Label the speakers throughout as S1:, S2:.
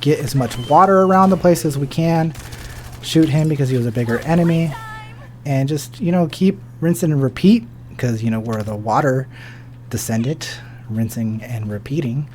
S1: get as much water around the place as we can, shoot him because he was a bigger enemy, and just, you know, keep rinsing and repeat, because, you know, we're the water descendant, rinsing and repeating.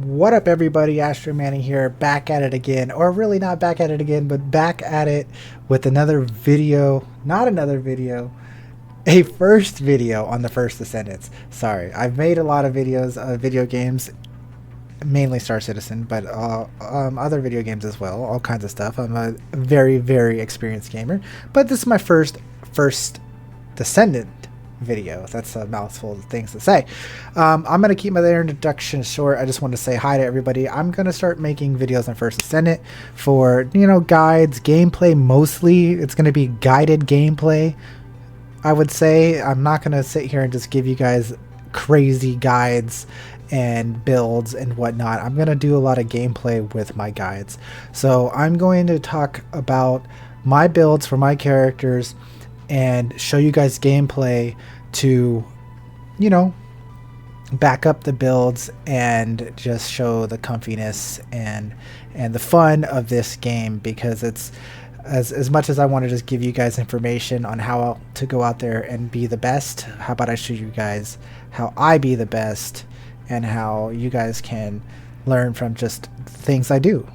S1: What up, everybody? Astro Manny here, back at it again, or really not back at it again, but back at it with another video, not another video, a first video on the first Descendants. Sorry, I've made a lot of videos of video games, mainly Star Citizen, but other video games as well, all kinds of stuff. I'm a very, very experienced gamer, but this is my first Descendant video. That's a mouthful of things to say. I'm going to keep my introduction short. I just want to say hi to everybody. I'm going to start making videos on First Descendant for, you know, guides, gameplay mostly. It's going to be guided gameplay, I would say. I'm not going to sit here and just give you guys crazy guides and builds and whatnot. I'm going to do a lot of gameplay with my guides. So I'm going to talk about my builds for my characters and show you guys gameplay to, you know, back up the builds and just show the comfiness and the fun of this game, because it's as much as I want to just give you guys information on how to go out there and be the best, how about I show you guys how I be the best and how you guys can learn from just things I do.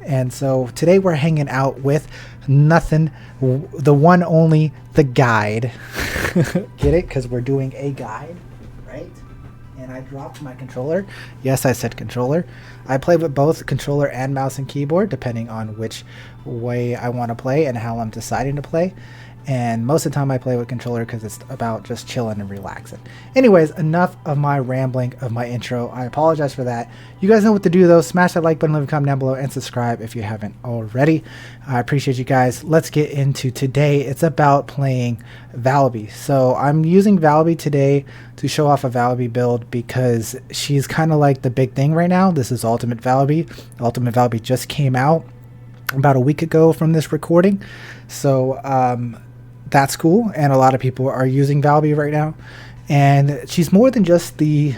S1: And so today we're hanging out with nothing, the one only, the guide. Get it? Because we're doing a guide, right? And I dropped my controller. Yes, I said controller. I play with both controller and mouse and keyboard, depending on which way I want to play and how I'm deciding to play. And most of the time I play with controller because it's about just chilling and relaxing. Anyways, enough of my rambling of my intro. I apologize for that. You guys know what to do though. Smash that like button, leave a comment down below, and subscribe if you haven't already. I appreciate you guys. Let's get into today. It's about playing Valby. So I'm using Valby today to show off a Valby build because she's kind of like the big thing right now. This is Ultimate Valby. Ultimate Valby just came out about a week ago from this recording. So that's cool, and a lot of people are using Valby right now, and she's more than just the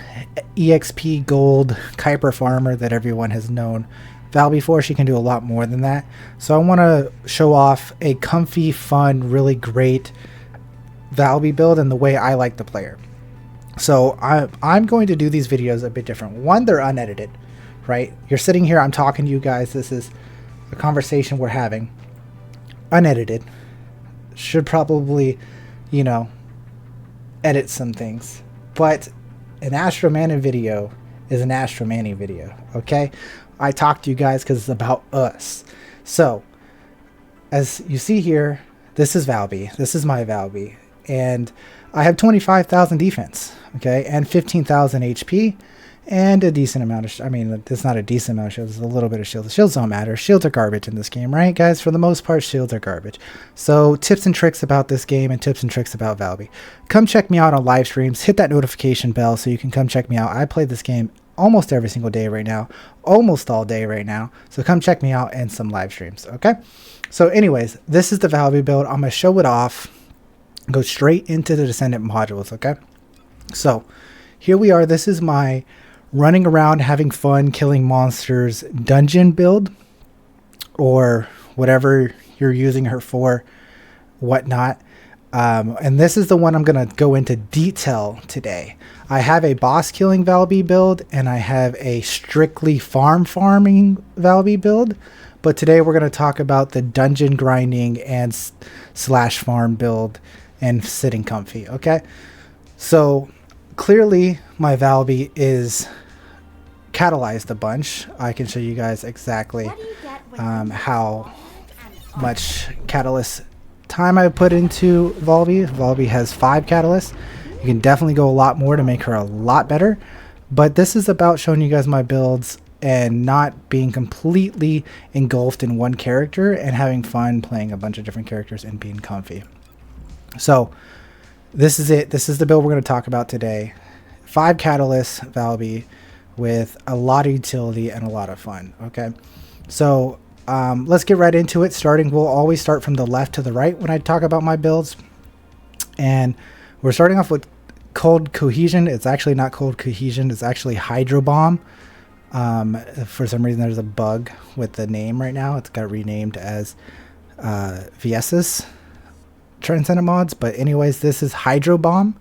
S1: EXP gold Kuiper farmer that everyone has known Valby for. She can do a lot more than that. So I want to show off a comfy, fun, really great Valby build and the way I like to play her. So I'm going to do these videos a bit different. One, they're unedited, right? You're sitting here, I'm talking to you guys, this is a conversation we're having, unedited. Should probably, you know, edit some things, but an Astro Manny video is an Astro Manny video, okay? I talk to you guys because it's about us. So as you see here, this is Valby. This is my Valby, and I have 25,000 defense, okay, and 15,000 HP, and a decent amount of, I mean, it's not a decent amount of shields, it's a little bit of shields. Shields don't matter. Shields are garbage in this game, right, guys? For the most part, shields are garbage. So tips and tricks about this game and tips and tricks about Valby. Come check me out on live streams. Hit that notification bell so you can come check me out. I play this game almost every single day right now, almost all day right now. So come check me out in some live streams, okay? So anyways, this is the Valby build. I'm going to show it off, go straight into the Descendant modules, okay? So here we are. This is my running around having fun killing monsters dungeon build, or whatever you're using her for, whatnot. And this is the one I'm going to go into detail today. I have a boss killing Valby build and I have a strictly farming Valby build, but today we're going to talk about the dungeon grinding and slash farm build and sitting comfy, okay? So clearly my Valby is catalyzed a bunch. I can show you guys exactly how much catalyst time I put into Valby. Valby has 5 catalysts. You can definitely go a lot more to make her a lot better, but this is about showing you guys my builds and not being completely engulfed in one character and having fun playing a bunch of different characters and being comfy. So this is it. This is the build we're going to talk about today. 5 catalysts Valby with a lot of utility and a lot of fun. Okay, so Let's get right into it. We'll always start from the left to the right when I talk about my builds. And we're starting off with cold cohesion. It's actually not cold cohesion. It's actually hydro bomb. For some reason, there's a bug with the name right now. It's got renamed as Viesis Transcendent mods. But anyways, this is hydro bomb.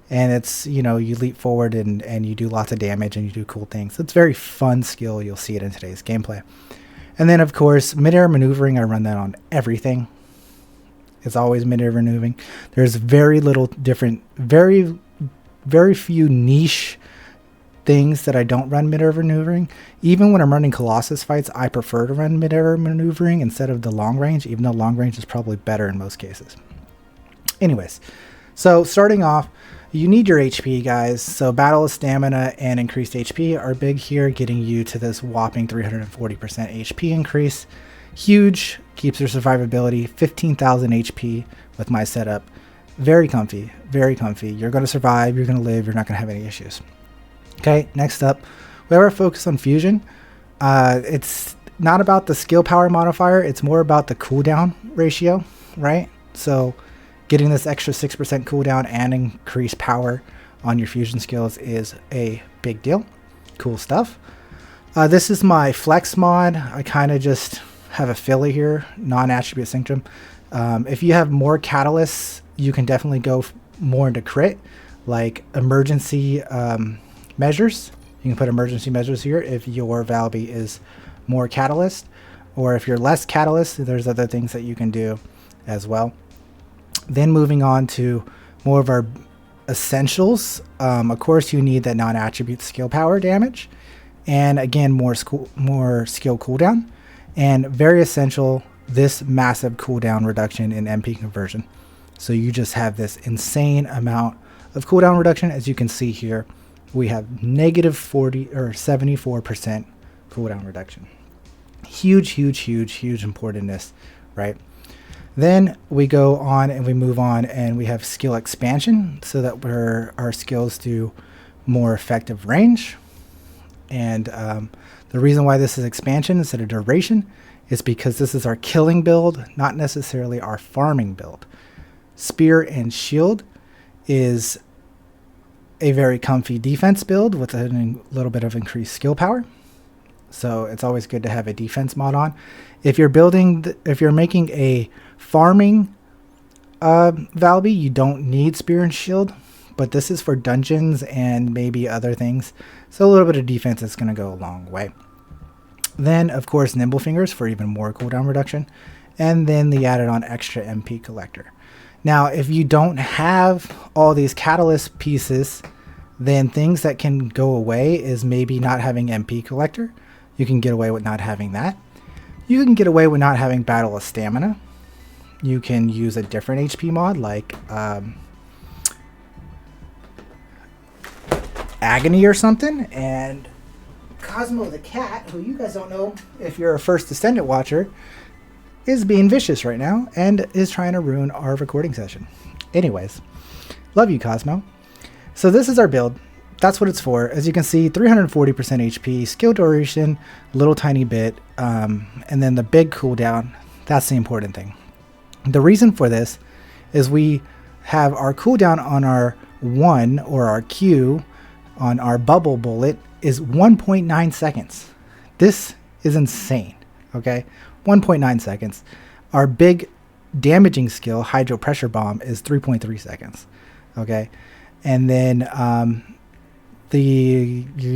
S1: And it's, you know, you leap forward and you do lots of damage and you do cool things. It's a very fun skill. You'll see it in today's gameplay. And then, of course, mid-air maneuvering. I run that on everything. It's always mid-air maneuvering. There's very little different, very few niche things that I don't run mid-air maneuvering. Even when I'm running Colossus fights, I prefer to run mid-air maneuvering instead of the long range, even though long range is probably better in most cases. Anyways, so starting off, you need your HP, guys. So battle of stamina and increased HP are big here, getting you to this whopping 340% HP increase. Huge, keeps your survivability, 15,000 HP with my setup. Very comfy, very comfy. You're going to survive, you're going to live, you're not going to have any issues. Okay, next up, we have our focus on fusion. It's not about the skill power modifier, it's more about the cooldown ratio, right? So getting this extra 6% cooldown and increased power on your fusion skills is a big deal. Cool stuff. This is my flex mod. I kind of just have a filler here, non-attribute synchrome. If you have more catalysts, you can definitely go more into crit, like emergency measures. You can put emergency measures here if your Valby is more catalyst, or if you're less catalyst, there's other things that you can do as well. Then moving on to more of our essentials. Of course, you need that non-attribute skill power damage, and again, more skill cooldown. And very essential, this massive cooldown reduction in MP conversion. So you just have this insane amount of cooldown reduction. As you can see here, we have negative 40 or 74% cooldown reduction. Huge, huge, huge, huge importantness, right? Then we go on and we move on and we have skill expansion so that our skills do more effective range. And the reason why this is expansion instead of duration is because this is our killing build, not necessarily our farming build. Spear and shield is a very comfy defense build with a little bit of increased skill power. So it's always good to have a defense mod on. If you're making a farming Valby, you don't need spear and shield, but this is for dungeons and maybe other things. So a little bit of defense is going to go a long way. Then, of course, nimble fingers for even more cooldown reduction. And then the added on extra MP collector. Now, if you don't have all these catalyst pieces, then things that can go away is maybe not having MP collector. You can get away with not having that. You can get away with not having battle of stamina. You can use a different HP mod like Agony or something. And Cosmo the cat, who you guys don't know if you're a first Descendant watcher, is being vicious right now and is trying to ruin our recording session. Anyways, love you, Cosmo. So this is our build. That's what it's for. As you can see, 340% HP, skill duration, little tiny bit, and then the big cooldown. That's the important thing. The reason for this is we have our cooldown on our 1 or our Q on our bubble bullet is 1.9 seconds. This is insane, okay? 1.9 seconds. Our big damaging skill, hydro pressure bomb, is 3.3 seconds, okay? And then you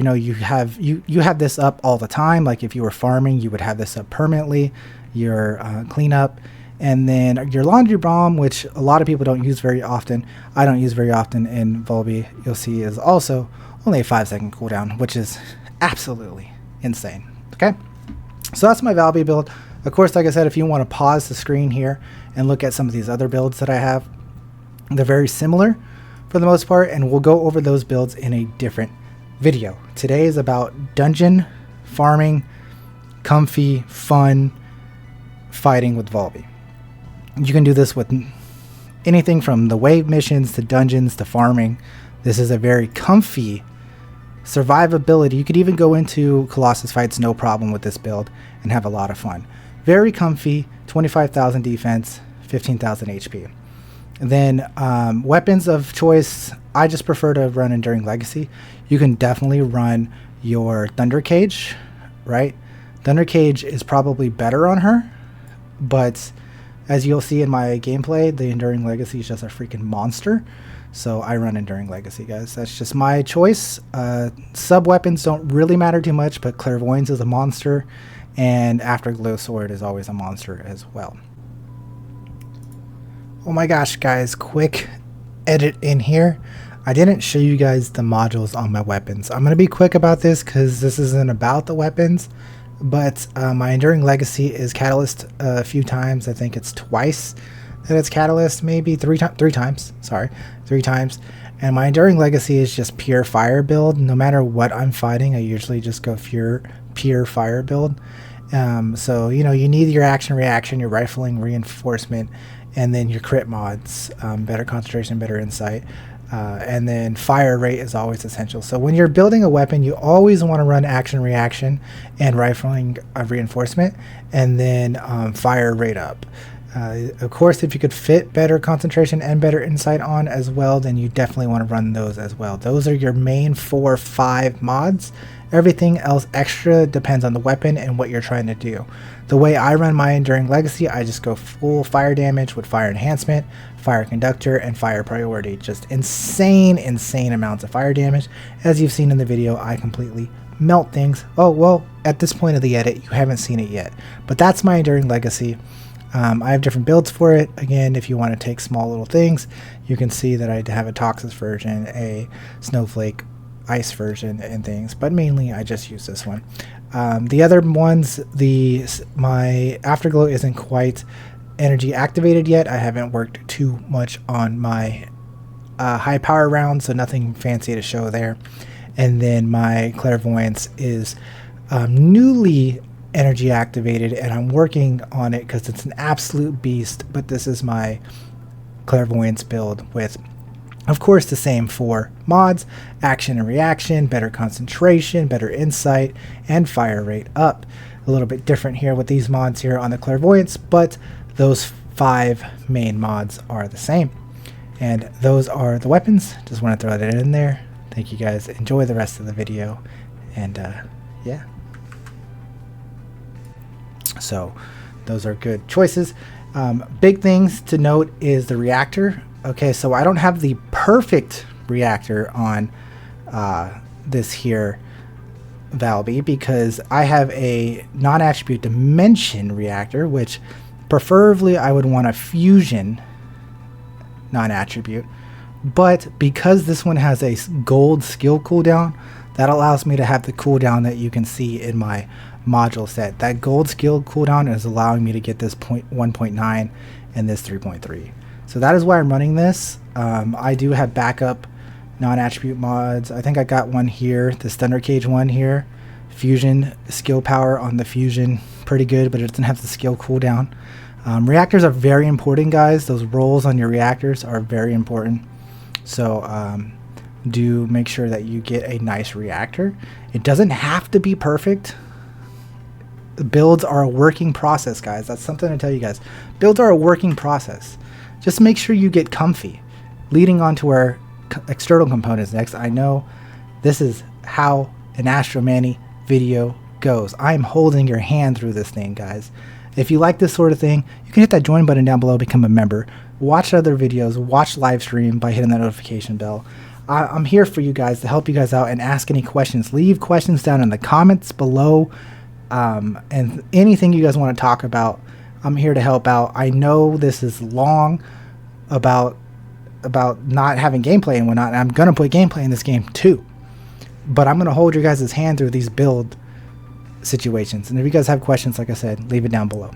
S1: have this up all the time. Like if you were farming, you would have this up permanently. Your cleanup, and then your laundry bomb, which a lot of people don't use very often. I don't use very often in Valby. You'll see is also only a 5-second cooldown, which is absolutely insane. Okay, so that's my Valby build. Of course, like I said, if you want to pause the screen here and look at some of these other builds that I have, they're very similar for the most part, and we'll go over those builds in a different video. Today is about dungeon farming, comfy, fun fighting with Valby. You can do this with anything from the wave missions to dungeons to farming. This is a very comfy survivability. You could even go into Colossus fights no problem with this build and have a lot of fun. Very comfy, 25,000 defense, 15,000 HP. Then weapons of choice, I just prefer to run Enduring Legacy. You can definitely run your Thunder Cage, right? Thunder Cage is probably better on her, but as you'll see in my gameplay, the Enduring Legacy is just a freaking monster. So I run Enduring Legacy, guys. That's just my choice. Sub weapons don't really matter too much, but Clairvoyance is a monster, and Afterglow Sword is always a monster as well. Oh my gosh, guys, quick edit in here. I didn't show you guys the modules on my weapons. I'm going to be quick about this because this isn't about the weapons, but my Enduring Legacy is Catalyst a few times. I think it's twice that it's Catalyst, maybe three times. And my Enduring Legacy is just pure fire build. No matter what I'm fighting, I usually just go pure fire build. So, you know, you need your action reaction, your rifling, reinforcement, and then your crit mods, better concentration, better insight, and then fire rate is always essential. So when you're building a weapon, you always want to run action reaction and rifling reinforcement, and then fire rate up. Of course, if you could fit better concentration and better insight on as well, then you definitely want to run those as well. Those are your main 4 or 5 mods. Everything else extra depends on the weapon and what you're trying to do. The way I run my Enduring Legacy, I just go full fire damage with fire enhancement, fire conductor, and fire priority. Just insane amounts of fire damage. As you've seen in the video, I completely melt things. Oh, well, at this point of the edit, you haven't seen it yet. But that's my Enduring Legacy. I have different builds for it. Again, if you want to take small little things, you can see that I have a Toxis version, a Snowflake Ice version, and things, but mainly I just use this one. The other ones, my Afterglow isn't quite energy activated yet. I haven't worked too much on my high power round, so nothing fancy to show there. And then my Clairvoyance is newly energy activated, and I'm working on it because it's an absolute beast. But this is my Clairvoyance build with, of course, the same 4 mods: action and reaction, better concentration, better insight, and fire rate up. A little bit different here with these mods here on the Clairvoyance, but those 5 main mods are the same. And those are the weapons. Just want to throw that in there. Thank you guys. Enjoy the rest of the video. And yeah. So those are good choices. Big things to note is the reactor. Okay, so I don't have the perfect reactor on this here Valby because I have a non-attribute dimension reactor, which preferably I would want a fusion non-attribute. But because this one has a gold skill cooldown, that allows me to have the cooldown that you can see in my module set. That gold skill cooldown is allowing me to get this 1.9 and this 3.3. So that is why I'm running this. I do have backup non-attribute mods. I think I got one here, this Thunder Cage one here. Fusion skill power on the fusion, pretty good, but it doesn't have the skill cooldown. Reactors are very important, guys. Those rolls on your reactors are very important. So do make sure that you get a nice reactor. It doesn't have to be perfect. Builds are a working process, guys. That's something to tell you guys. Builds are a working process. Just make sure you get comfy. Leading on to our external components next. I know this is how an Astro Manny video goes. I'm holding your hand through this thing, guys. If you like this sort of thing, you can hit that join button down below, become a member, watch other videos, watch live stream by hitting that notification bell. I'm here for you guys to help you guys out and ask any questions. Leave questions down in the comments below. And anything you guys want to talk about, I'm here to help out. I know this is long about not having gameplay and whatnot, and I'm going to put gameplay in this game too. But I'm going to hold your guys' hand through these build situations. And if you guys have questions, like I said, leave it down below.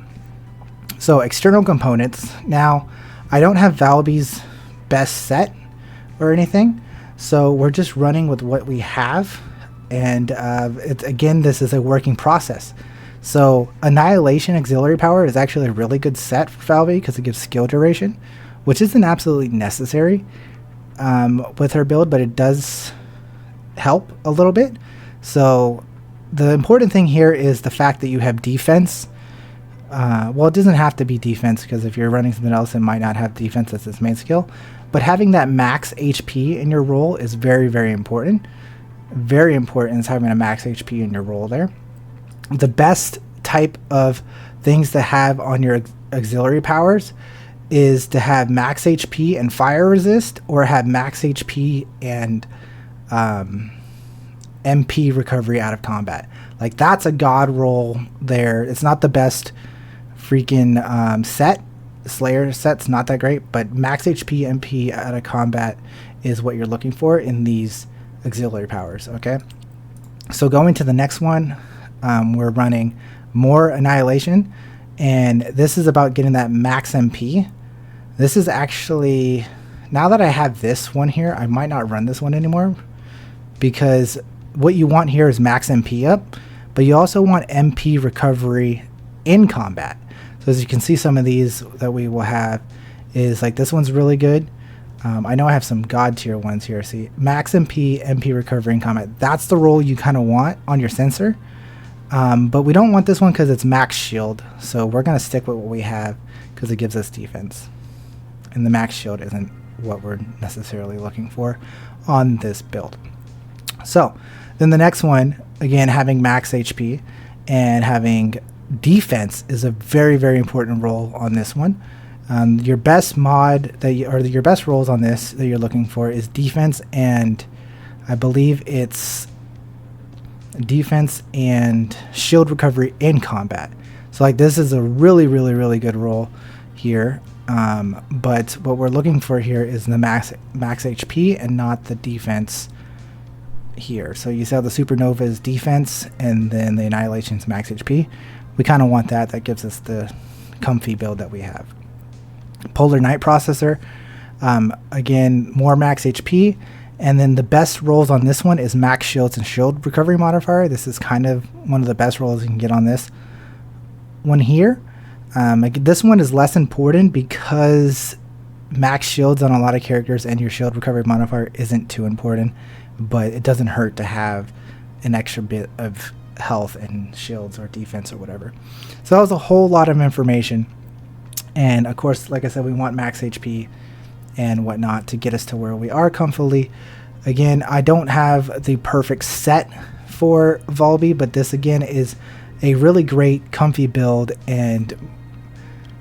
S1: So external components. Now, I don't have Valby's best set or anything, so we're just running with what we have. And again, this is a working process. So Annihilation Auxiliary Power is actually a really good set for Valby because it gives skill duration, which isn't absolutely necessary with her build, but it does help a little bit. So the important thing here is the fact that you have defense well, it doesn't have to be defense, because if you're running something else, it might not have defense as its main skill. But having that max HP in your role is very, very important. Very important is having a max HP in your role there. The best type of things to have on your auxiliary powers is to have max HP and fire resist, or have max HP and MP recovery out of combat. Like, that's a god roll there. It's not the best freaking set. Slayer set's not that great, but max HP MP out of combat is what you're looking for in these auxiliary powers. Okay, so going to the next one, we're running more Annihilation, and this is about getting that max MP. This is actually, now that I have this one here, I might not run this one anymore, because what you want here is max MP up, but you also want MP recovery in combat. So as you can see, some of these that we will have is like, this one's really good. I know I have some god tier ones here. See, max MP recovery in combat. That's the role you kind of want on your sensor. But we don't want this one because it's max shield. So we're going to stick with what we have because it gives us defense. And the max shield isn't what we're necessarily looking for on this build. So then the next one, again, having max HP and having defense is a very, very important role on this one. Your best mod that or your best roles on this that you're looking for is defense, and I believe it's defense and shield recovery in combat. So like, this is a really, really, really good role here. But what we're looking for here is the max HP and not the defense here. So you see how the Supernova is defense and then the Annihilation's max HP. We kind of want that. That gives us the comfy build that we have. Polar Night processor, again, more max HP, and then the best rolls on this one is max shields and shield recovery modifier. This is kind of one of the best rolls you can get on this one here. This one is less important because max shields on a lot of characters and your shield recovery modifier isn't too important, but it doesn't hurt to have an extra bit of health and shields or defense or whatever. So that was a whole lot of information, and of course, like I said, we want max HP and whatnot to get us to where we are comfortably. Again, I don't have the perfect set for Valby, but this again is a really great comfy build, and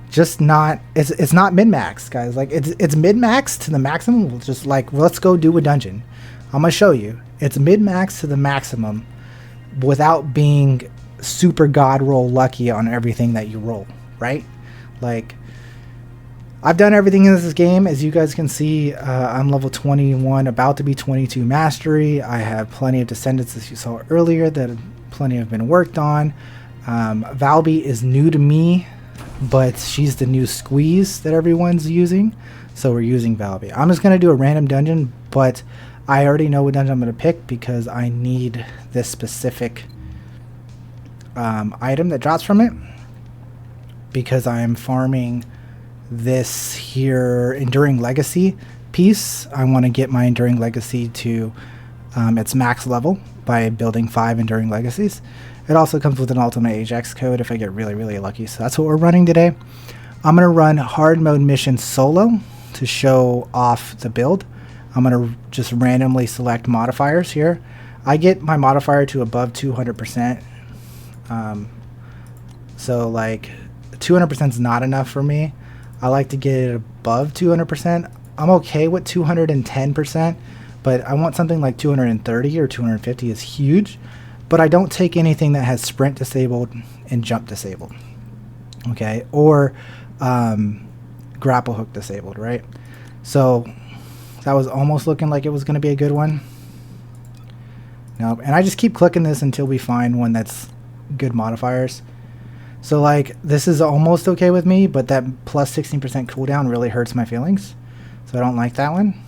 S1: just not, it's not min-max, guys. Like, it's mid-max to the maximum. Just like, let's go do a dungeon. I'm gonna show you. It's mid-max to the maximum without being super god roll lucky on everything that you roll, right? Like, I've done everything in this game. As you guys can see, I'm level 21, about to be 22 mastery. I have plenty of Descendants, as you saw earlier, that plenty have been worked on. Valby is new to me, but she's the new squeeze that everyone's using, so we're using Valby. I'm just going to do a random dungeon, but I already know what dungeon I'm going to pick because I need this specific item that drops from it, because I am farming this here Enduring Legacy piece. I want to get my Enduring Legacy to its max level by building 5 Enduring Legacies. It also comes with an Ultimate Ajax code if I get really, really lucky. So that's what we're running today. I'm going to run hard mode mission solo to show off the build. I'm going to just randomly select modifiers here. I get my modifier to above 200%. So like 200% is not enough for me. I like to get it above 200%. I'm okay with 210%, but I want something like 230 or 250 is huge. But I don't take anything that has sprint disabled and jump disabled, okay, or grapple hook disabled, right? So that was almost looking like it was going to be a good one. Nope. And I just keep clicking this until we find one that's good modifiers. So like, this is almost okay with me, but that plus 16% cooldown really hurts my feelings, so I don't like that one.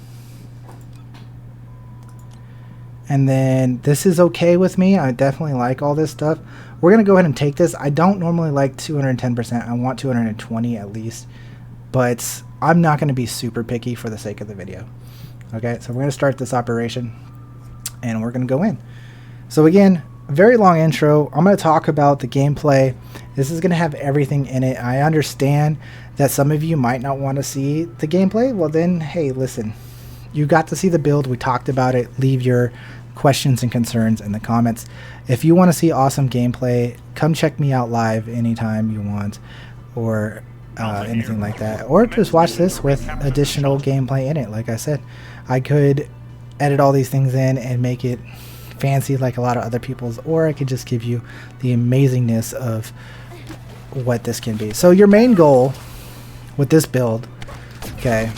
S1: And then this is okay with me. I definitely like all this stuff. We're going to go ahead and take this. I don't normally like 210%. I want 220 at least. But I'm not going to be super picky for the sake of the video. Okay, so we're going to start this operation. And we're going to go in. So again, very long intro. I'm going to talk about the gameplay This is going to have everything in it. I understand that some of you might not want to see the gameplay. Well then, hey, listen, you got to see the build. We talked about it. Leave your questions and concerns in the comments. If you want to see awesome gameplay, come check me out live anytime you want, or anything like that, or just watch this with additional gameplay in it. Like I said, I could edit all these things in and make it fancy like a lot of other people's, or I could just give you the amazingness of what this can be. So your main goal with this build, okay,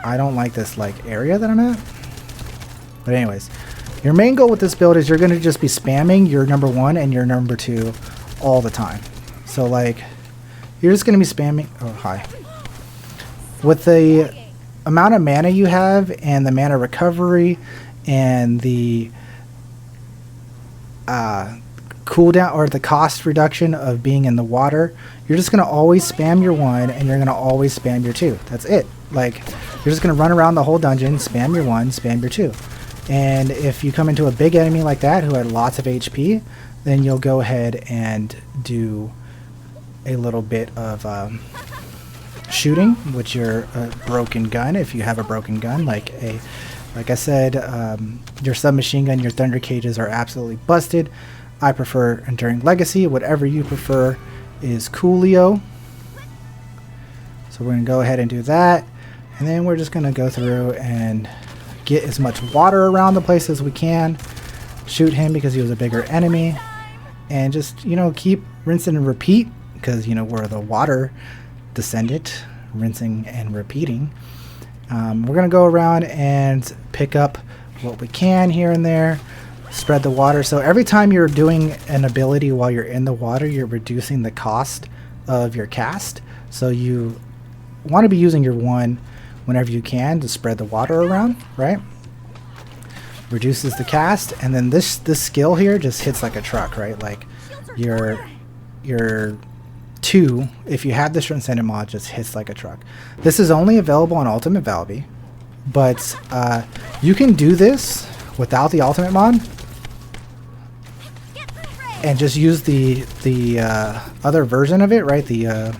S1: I don't like this like area that I'm at, but anyways, your main goal with this build is you're going to just be spamming your number 1 and your number 2 all the time. So like you're just going to be spamming, oh hi, with the amount of mana you have and the mana recovery and the cooldown or the cost reduction of being in the water, you're just going to always spam your 1 and you're going to always spam your 2. That's it. Like, you're just going to run around the whole dungeon, spam your 1, spam your 2. And if you come into a big enemy like that who had lots of HP, then you'll go ahead and do a little bit of shooting with your broken gun, if you have a broken gun. Like I said, your submachine gun, your thunder cages are absolutely busted. I prefer Enduring Legacy. Whatever you prefer is coolio. So we're going to go ahead and do that. And then we're just going to go through and get as much water around the place as we can. Shoot him because he was a bigger enemy. And just, you know, keep rinsing and repeat, because, you know, we're the water descendant, rinsing and repeating. We're going to go around and pick up what we can here and there. Spread the water. So every time you're doing an ability while you're in the water, you're reducing the cost of your cast. So you want to be using your 1 whenever you can to spread the water around, right? Reduces the cast, and then this skill here just hits like a truck, right? Like your 2, if you have the Transcendent mod, just hits like a truck. This is only available on Ultimate Valby, but you can do this without the Ultimate mod and just use the other version of it, right? The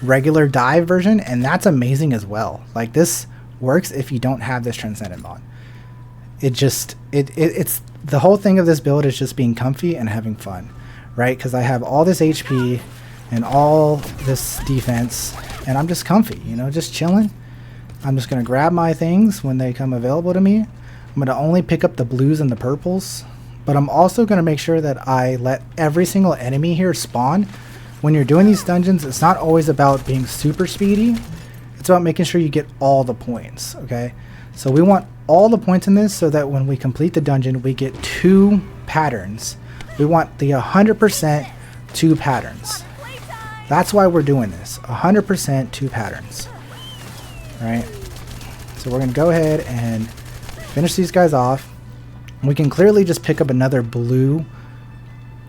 S1: regular dive version, and that's amazing as well. Like, this works if you don't have this Transcendent mod. It's the whole thing of this build is just being comfy and having fun, right? Because I have all this HP and all this defense, and I'm just comfy, you know, just chilling. I'm just going to grab my things when they come available to me. I'm going to only pick up the blues and the purples, but I'm also going to make sure that I let every single enemy here spawn. When you're doing these dungeons, it's not always about being super speedy. It's about making sure you get all the points, okay? So we want all the points in this so that when we complete the dungeon, we get 2 patterns. We want the 100% 2 patterns. That's why we're doing this. 100% 2 patterns. Right? So we're going to go ahead and finish these guys off. We can clearly just pick up another blue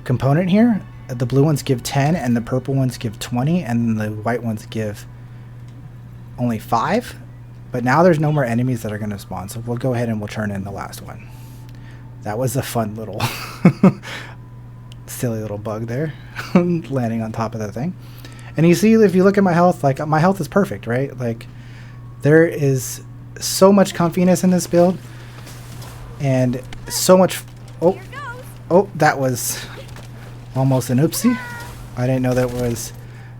S1: component here. The blue ones give 10 and the purple ones give 20, and the white ones give only 5. But now there's no more enemies that are going to spawn, so we'll go ahead and we'll turn in the last one. That was a fun little silly little bug there landing on top of that thing. And you see, if you look at my health, like, my health is perfect, right? Like, there is so much comfiness in this build, and so much oh, that was almost an oopsie. I didn't know there was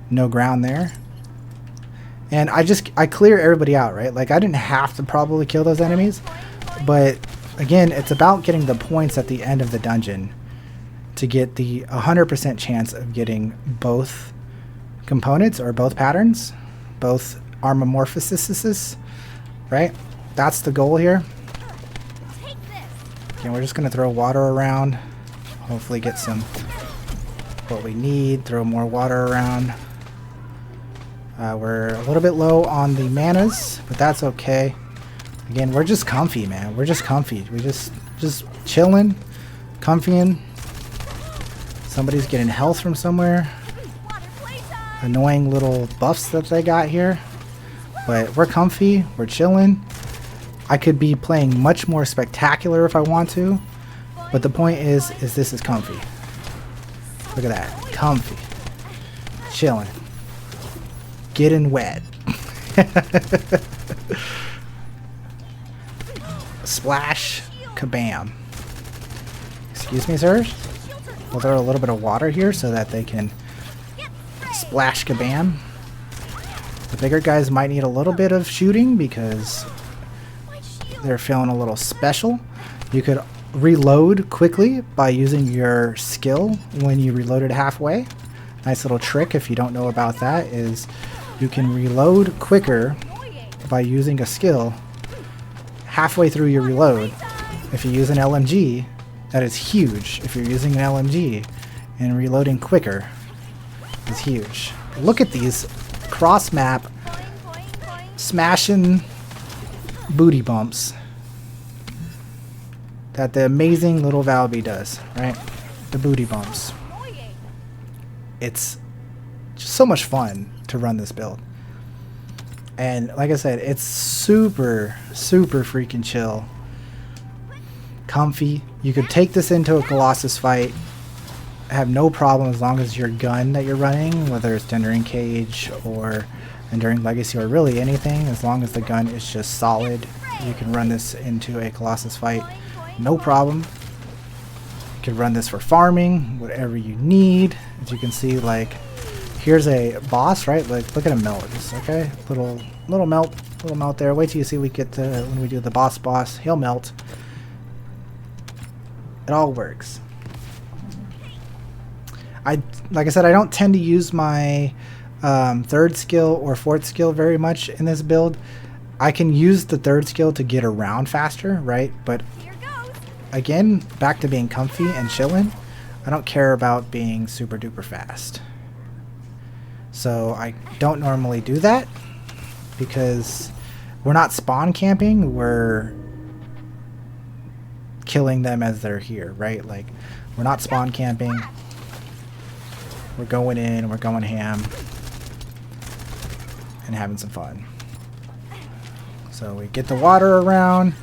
S1: no ground there. And I clear everybody out, right? Like, I didn't have to probably kill those enemies, but again, it's about getting the points at the end of the dungeon to get the 100% chance of getting both components or both patterns, both armamorphosis, right? That's the goal here. Okay, we're just going to throw water around, hopefully get some what we need, throw more water around. We're a little bit low on the manas, but that's okay. Again, we're just comfy, man. We're just comfy. We're just chilling, comfying. Somebody's getting health from somewhere. Annoying little buffs that they got here. But we're comfy. We're chilling. I could be playing much more spectacular if I want to. But the point is this is comfy. Look at that. Comfy. Chilling. Getting wet. Splash. Kabam. Excuse me, sirs? We'll throw a little bit of water here so that they can splash kabam. The bigger guys might need a little bit of shooting because they're feeling a little special. You could reload quickly by using your skill when you reload it halfway. Nice little trick, if you don't know about that, is you can reload quicker by using a skill halfway through your reload. If you use an LMG, that is huge. If you're using an LMG and reloading quicker, is huge. Look at these cross-map smashing booty bumps that the amazing little Valby does, right? The booty bumps. It's just so much fun to run this build. And like I said, it's super, super freaking chill. Comfy. You could take this into a Colossus fight, have no problem as long as your gun that you're running, whether it's Enduring Cage or Enduring Legacy or really anything, as long as the gun is just solid, you can run this into a Colossus fight, no problem. You can run this for farming, whatever you need. As you can see, like, here's a boss, right? Like, look at him melt. Just, okay, little melt there. Wait till you see we get to when we do the boss. He'll melt. It all works. Like I said, I don't tend to use my third skill or fourth skill very much in this build. I can use the third skill to get around faster, right? But again, back to being comfy and chilling. I don't care about being super duper fast. So I don't normally do that because we're not spawn camping. We're killing them as they're here, right? Like, we're not spawn camping. We're going in, we're going ham and having some fun. So we get the water around,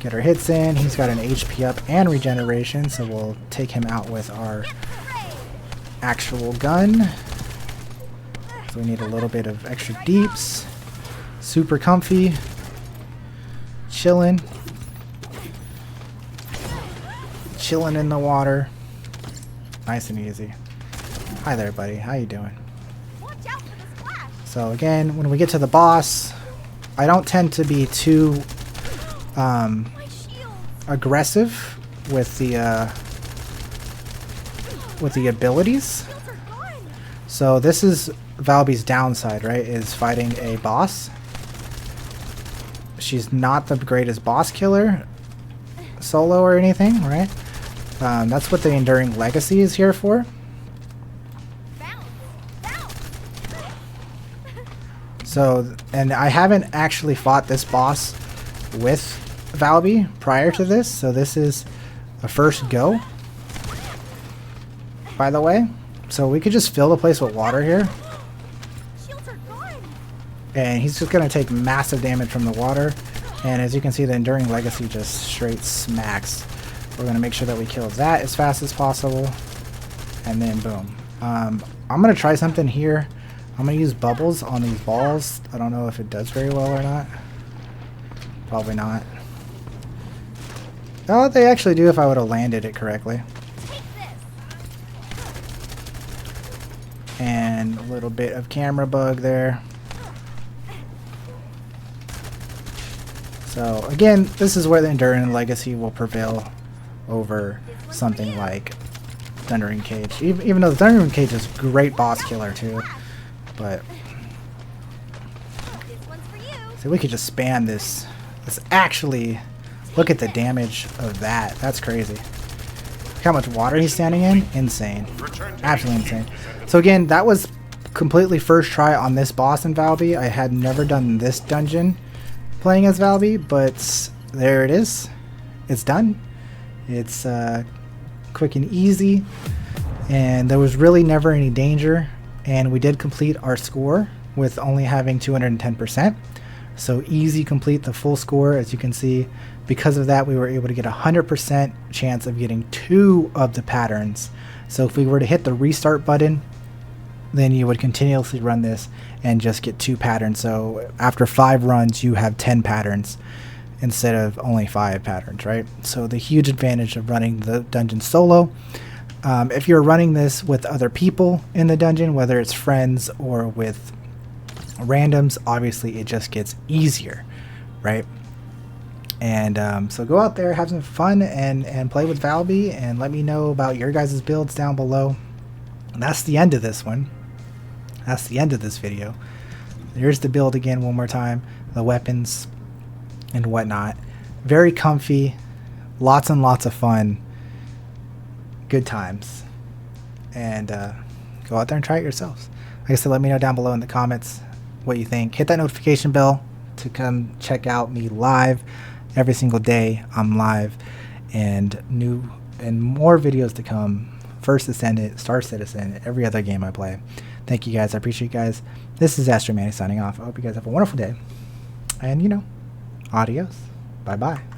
S1: get our hits in. He's got an HP up and regeneration, so we'll take him out with our actual gun. So we need a little bit of extra deeps. Super comfy. Chilling. Chilling in the water. Nice and easy. Hi there, buddy. How you doing? So again, when we get to the boss, I don't tend to be too aggressive with the abilities. So this is Valby's downside, right? Is fighting a boss. She's not the greatest boss killer solo or anything, right? That's what the Enduring Legacy is here for. So, and I haven't actually fought this boss with Valby prior to this, so this is a first go, by the way. So we could just fill the place with water here. And he's just going to take massive damage from the water. And as you can see, the Enduring Legacy just straight smacks. We're going to make sure that we kill that as fast as possible. And then boom. I'm going to try something here. I'm going to use bubbles on these balls. I don't know if it does very well or not. Probably not. Oh, they actually do if I would have landed it correctly. And a little bit of camera bug there. So again, this is where the Enduring Legacy will prevail over something like Thundering Cage. Even though the Thundering Cage is a great boss killer too. But so we could just spam this. Let's actually look at the damage of that. That's crazy. Look how much water he's standing in. Insane. Absolutely insane. So again, that was completely first try on this boss in Valby. I had never done this dungeon playing as Valby, but there it is. It's done. It's quick and easy, and there was really never any danger, and we did complete our score with only having 210%. So easy complete the full score. As you can see, because of that we were able to get 100% chance of getting 2 of the patterns. So if we were to hit the restart button, then you would continuously run this and just get 2 patterns. So after 5 runs, you have 10 patterns instead of only 5 patterns, right? So the huge advantage of running the dungeon solo. If you're running this with other people in the dungeon, whether it's friends or with randoms, obviously it just gets easier, right? And so go out there, have some fun, and play with Valby, and let me know about your guys' builds down below. And that's the end of this one. That's the end of this video. Here's the build again one more time. The weapons and whatnot. Very comfy. Lots and lots of fun. Good times. And go out there and try it yourselves. Like I said, let me know down below in the comments what you think. Hit that notification bell to come check out me live. Every single day I'm live, and new and more videos to come. First Descendant, Star Citizen, every other game I play. Thank you guys. I appreciate you guys. This is Astro signing off. I hope you guys have a wonderful day. And, you know, adios. Bye-bye.